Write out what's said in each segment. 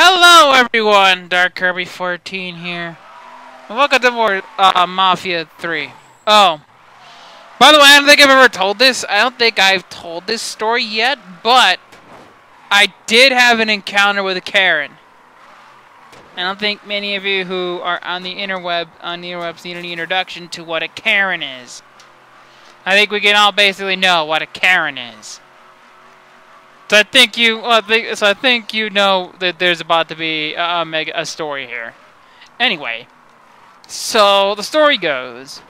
Hello everyone, Dark Kirby 14 here. And welcome to more Mafia 3. Oh, by the way, I don't think I've ever told this. I don't think I've told this story yet, but I did have an encounter with a Karen. I don't think many of you who are on the interwebs need any introduction to what a Karen is. I think we can all basically know what a Karen is. So I think you know that there's about to be a story here. Anyway, so the story goes,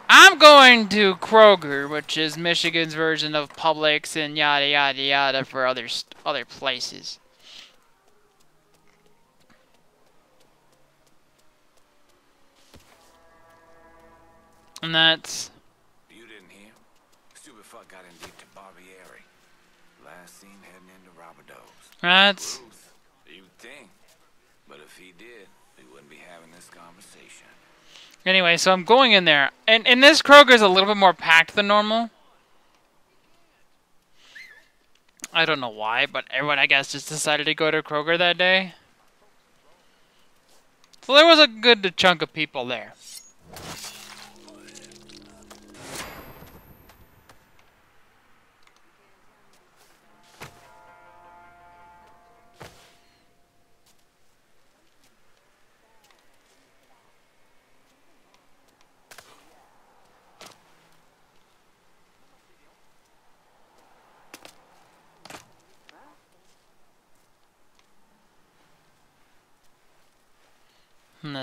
I'm going to Kroger, which is Michigan's version of Publix and yada yada yada for other places. And that's. You didn't hear? Stupid fuck got in deep to Barbieri. Last seen heading into Robidoux. That's. You'd think. But if he did, we wouldn't be having this conversation. Anyway, so I'm going in there. And this Kroger is a little bit more packed than normal. I don't know why, but everyone, I guess, just decided to go to Kroger that day. So there was a good chunk of people there.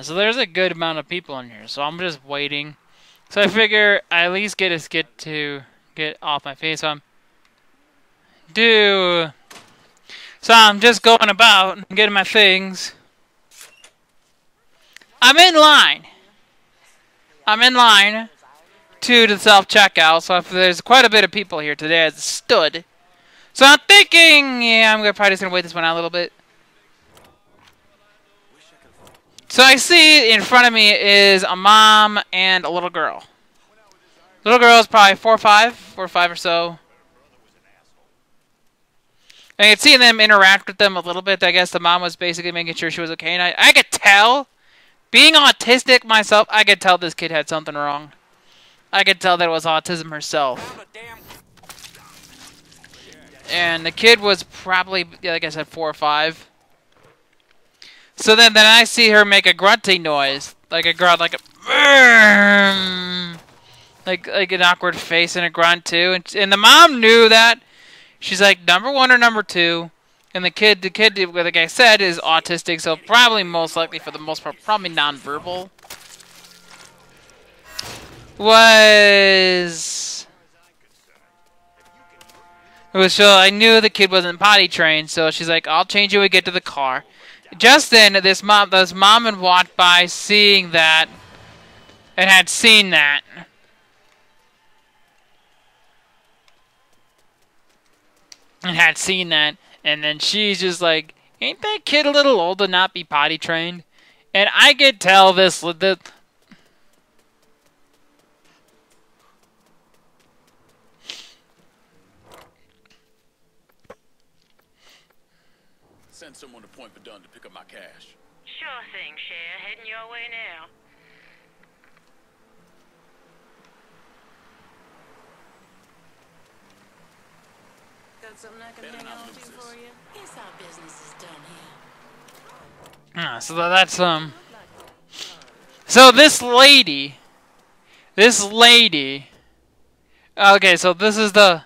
So there's a good amount of people in here, so I'm just waiting. So I figure I at least get off my face. So I'm just going about and getting my things. I'm in line to the self-checkout, so if there's quite a bit of people here today as stood. So I'm thinking, yeah, I'm probably just gonna wait this one out a little bit. So I see in front of me is a mom and a little girl. Little girl is probably 4 or 5 or so. And I could see them interact with them a little bit. I guess the mom was basically making sure she was okay. And I could tell, being autistic myself, I could tell this kid had something wrong. I could tell that it was autism herself. And the kid was probably, yeah, like I said, 4 or 5. So then I see her make a grunting noise, like a grunt, like an awkward face and a grunt too. And the mom knew that. She's like number 1 or number 2, and the kid, like I said, is autistic, so probably most likely for the most part, probably nonverbal. So I knew the kid wasn't potty trained, so she's like, "I'll change you when we get to the car." Just then, this mom had walked by, seeing that, and had seen that. And then she's just like, "Ain't that kid a little old to not be potty trained?" And I could tell this. Send someone to Point Verdun to pick up my cash. Sure thing, Cher. Heading your way now. Got something I can hang on to for you? Guess our business is done here. So that's So this lady. Okay, so this is the.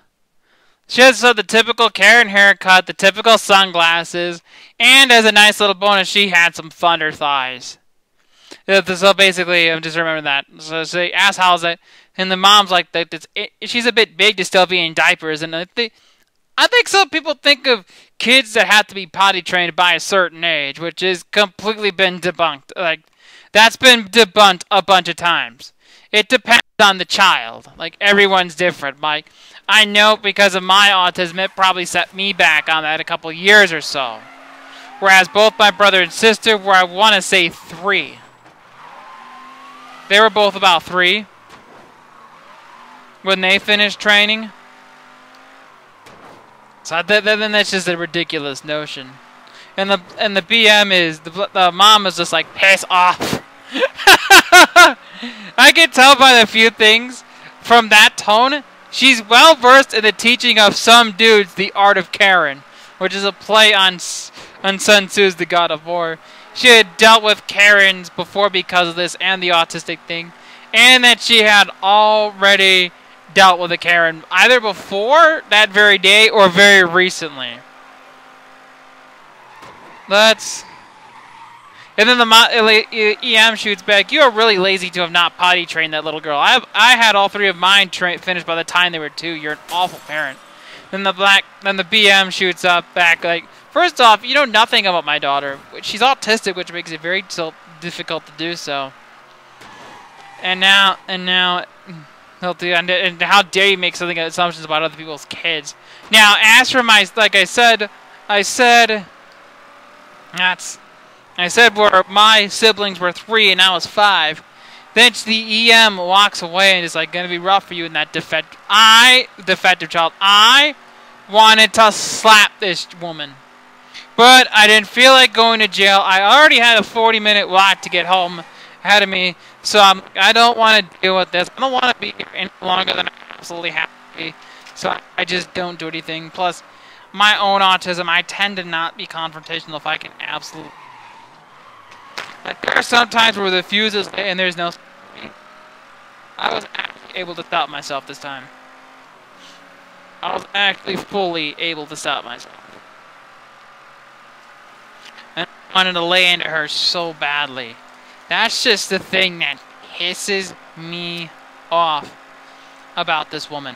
She has the typical Karen haircut, the typical sunglasses, and as a nice little bonus, she had some thunder thighs. So basically, I'm just remembering that. So she asks how's it, and the mom's like, she's a bit big to still be in diapers, and I think some people think of kids that have to be potty trained by a certain age, which has completely been debunked. Like, that's been debunked a bunch of times. It depends on the child. Like, everyone's different. Like, I know because of my autism, it probably set me back on that a couple years or so. Whereas both my brother and sister were, I want to say, 3. They were both about 3 when they finished training. So then that's just a ridiculous notion. and the BM is the mom is just like piss off. I can tell by the few things from that tone. She's well versed in the teaching of some dudes the art of Karen, which is a play on Sun Tzu's The God of War. She had dealt with Karens before because of this and the autistic thing, and that she had already dealt with a Karen either before that very day or very recently. And then the EM shoots back. You are really lazy to have not potty trained that little girl. I had all 3 of mine finished by the time they were 2. You're an awful parent. Then the BM shoots up back like, first off, you know nothing about my daughter. She's autistic, which makes it very difficult to do so. And now, and how dare you make something assumptions about other people's kids? Now, as for my, like I said where my siblings were 3 and I was 5. Then the EM walks away and is like, gonna be rough for you in that defective child. I wanted to slap this woman, but I didn't feel like going to jail. I already had a 40-minute walk to get home ahead of me, so I don't want to deal with this. I don't want to be here any longer than I absolutely have to be. So I just don't do anything. Plus, my own autism, I tend to not be confrontational if I can absolutely. Like, there are some times where the fuse is lit and there's no. I was actually able to stop myself this time. I was actually fully able to stop myself. And I wanted to lay into her so badly. That's just the thing that pisses me off about this woman.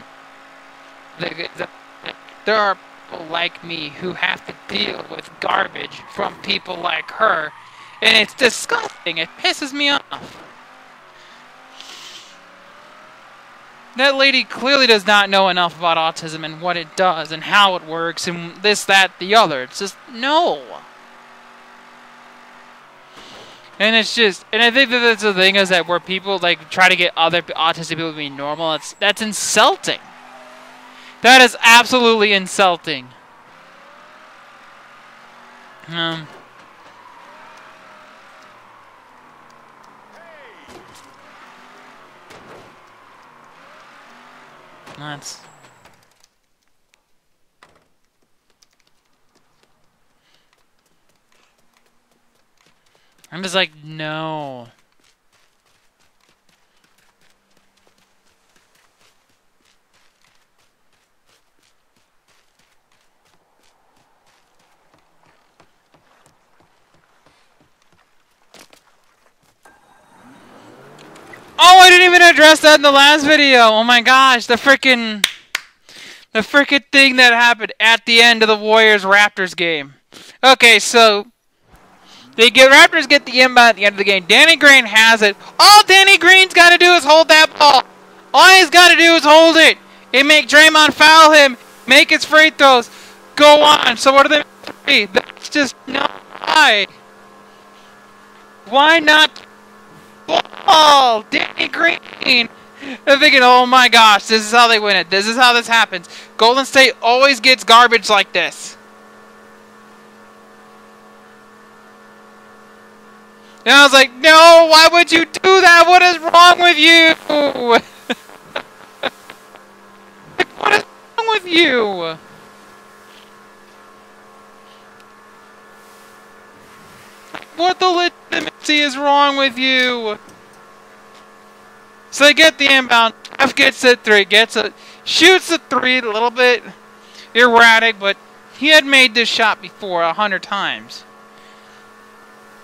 There are people like me who have to deal with garbage from people like her. And it's disgusting. It pisses me off. That lady clearly does not know enough about autism and what it does and how it works and this, that, the other. It's just, no. And it's just, and I think that that's the thing is that where people like try to get other autistic people to be normal, that's insulting. That is absolutely insulting. I'm just like, no. Oh, I didn't even address that in the last video. Oh my gosh, the frickin' thing that happened at the end of the Warriors-Raptors game. Okay, so Raptors get the inbound at the end of the game. Danny Green has it. All Danny Green's got to do is hold that ball. All he's got to do is hold it. And make Draymond foul him. Make his free throws. Go on. So what are they? 3? That's just not why. Why not? Ball, Danny Green. They're thinking, oh my gosh, this is how they win it. This is how this happens. Golden State always gets garbage like this. And I was like, no, why would you do that? What is wrong with you? What is wrong with you? What the legitimacy is wrong with you? So they get the inbound. F gets the 3. Shoots the 3 a little bit erratic, but he had made this shot before 100 times.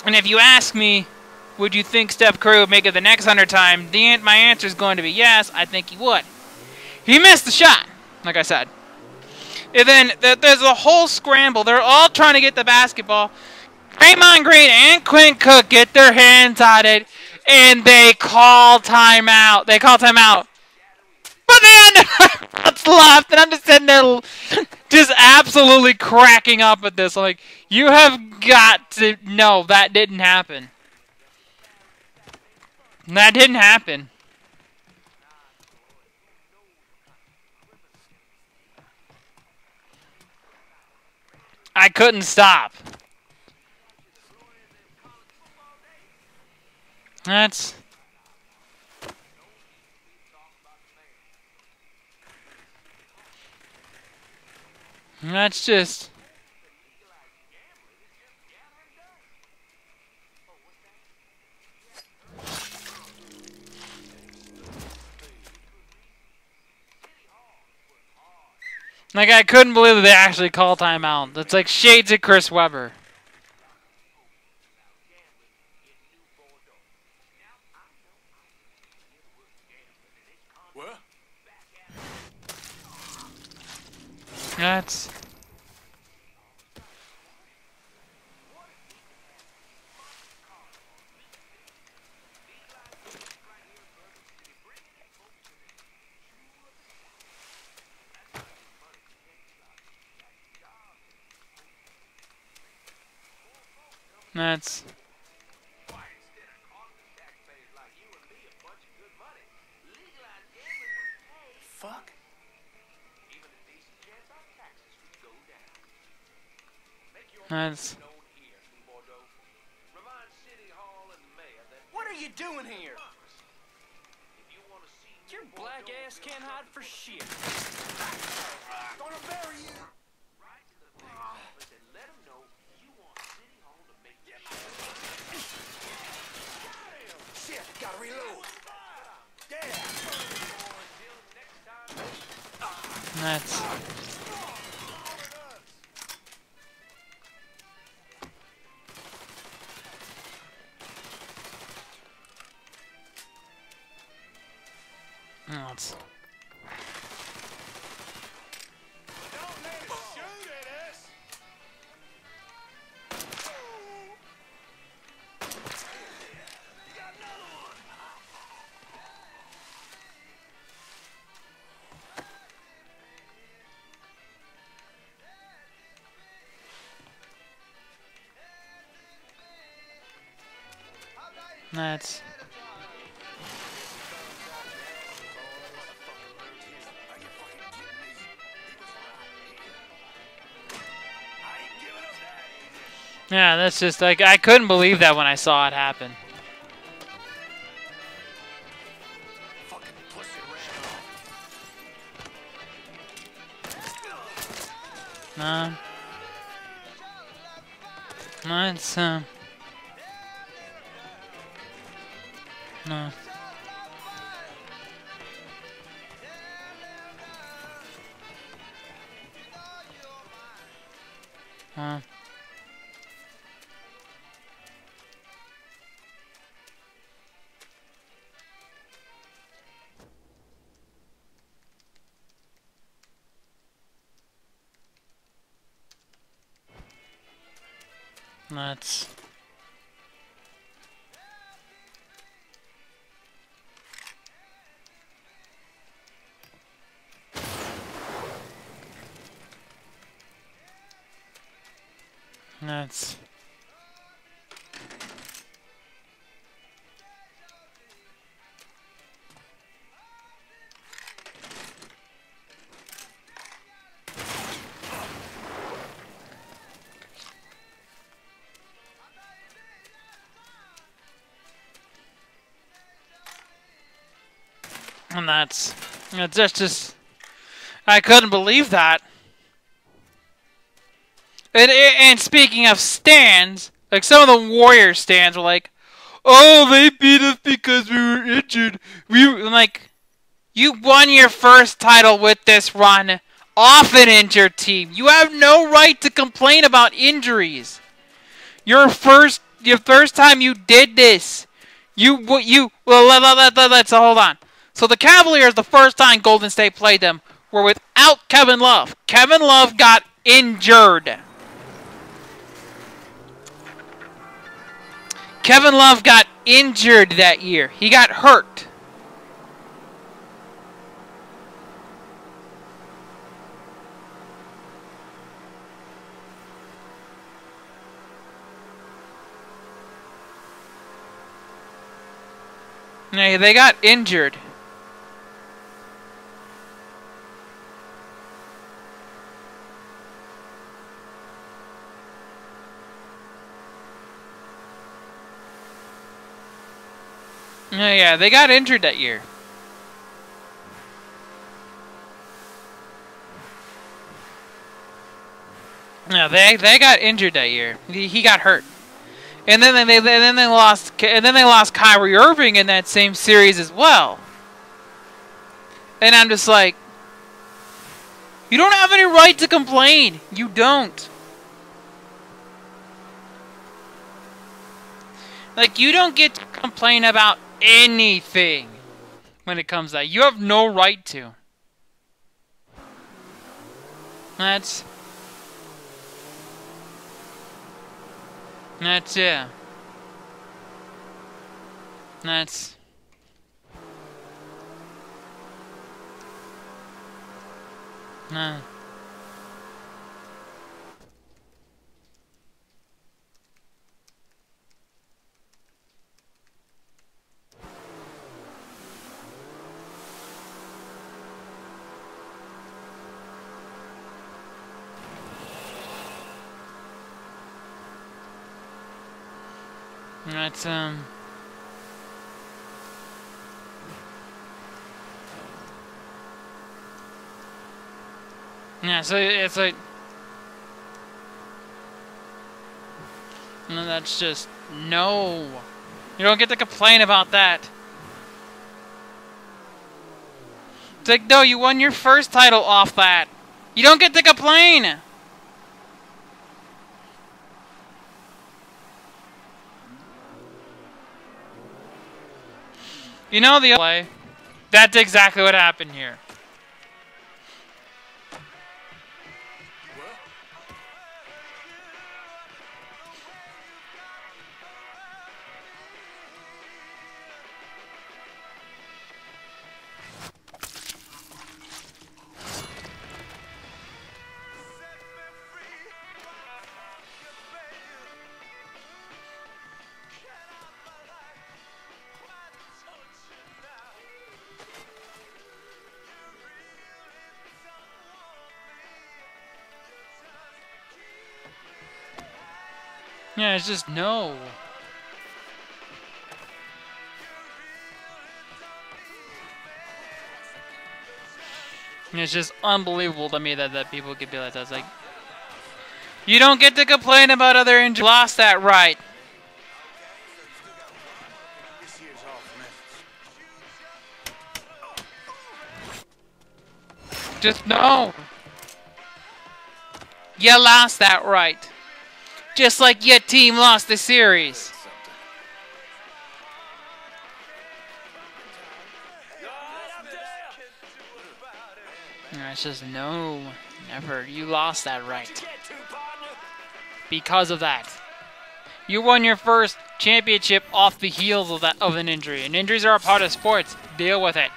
And if you ask me, would you think Steph Curry would make it the next 100 times? My answer is going to be yes, I think he would. He missed the shot, like I said. And then there's a whole scramble. They're all trying to get the basketball. Draymond Green and Quinn Cook get their hands on it, and they call timeout. But then what's left, and I'm just sitting there just absolutely cracking up at this. Like, you have got to know that didn't happen. That didn't happen. I couldn't stop. That's just. Like, I couldn't believe that they actually called timeout. That's like shades of Chris Webber. What? That's. That's. Fuck. That's. What are you doing here? Your black ass can't hide for shit. Gonna bury you. Shit, gotta reload. That's. That's. That's. Yeah, that's just like, I couldn't believe that when I saw it happen. No. No, it's no. That's. That's. And that's just I couldn't believe that. And speaking of stands, like some of the Warrior stands were like, "Oh, they beat us because we were injured." Like, you won your first title with this run off an injured team. You have no right to complain about injuries. Your first time you did this, let's hold on. So the Cavaliers, the first time Golden State played them, were without Kevin Love. Kevin Love got injured. Kevin Love got injured that year. He got hurt. They got injured. Yeah, they got injured that year. Yeah, they got injured that year. He got hurt, and then they lost Kyrie Irving in that same series as well. And I'm just like, you don't have any right to complain. You don't. Like, you don't get to complain about anything when it comes to that. You have no right to. That's yeah. That's nah. That's yeah, so it's like, no, that's just, no. You don't get to complain about that. It's like, no, you won your first title off that. You don't get to complain. You know the play? That's exactly what happened here. Yeah, it's just no. And it's just unbelievable to me that people could be like that. It's like, you don't get to complain about other injuries. Lost that right. This year's off limits. Just no. You lost that right. Just like your team lost the series. It's just no, never. You lost that right. Because of that. You won your first championship off the heels of an injury. And injuries are a part of sports. Deal with it.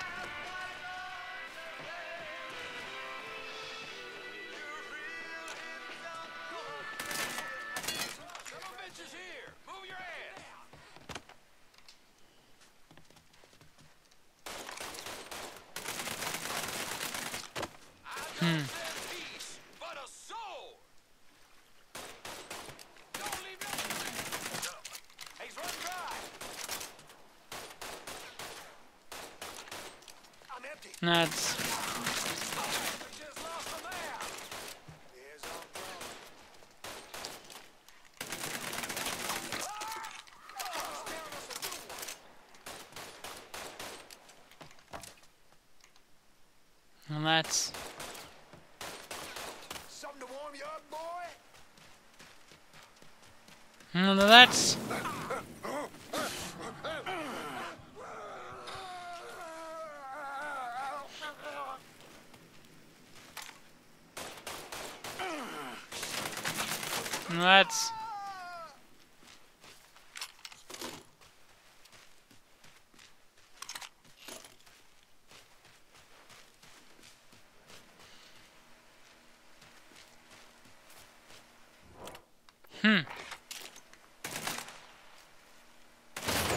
That's... And that's... Something to warm you up, boy? And that's... And that's...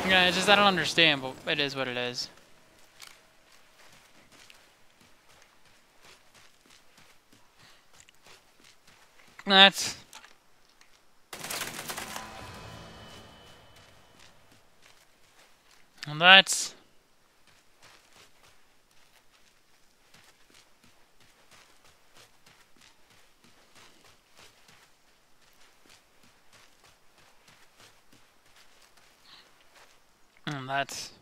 Yeah, it's just I don't understand, but it is what it is. That's... And that's... And that's...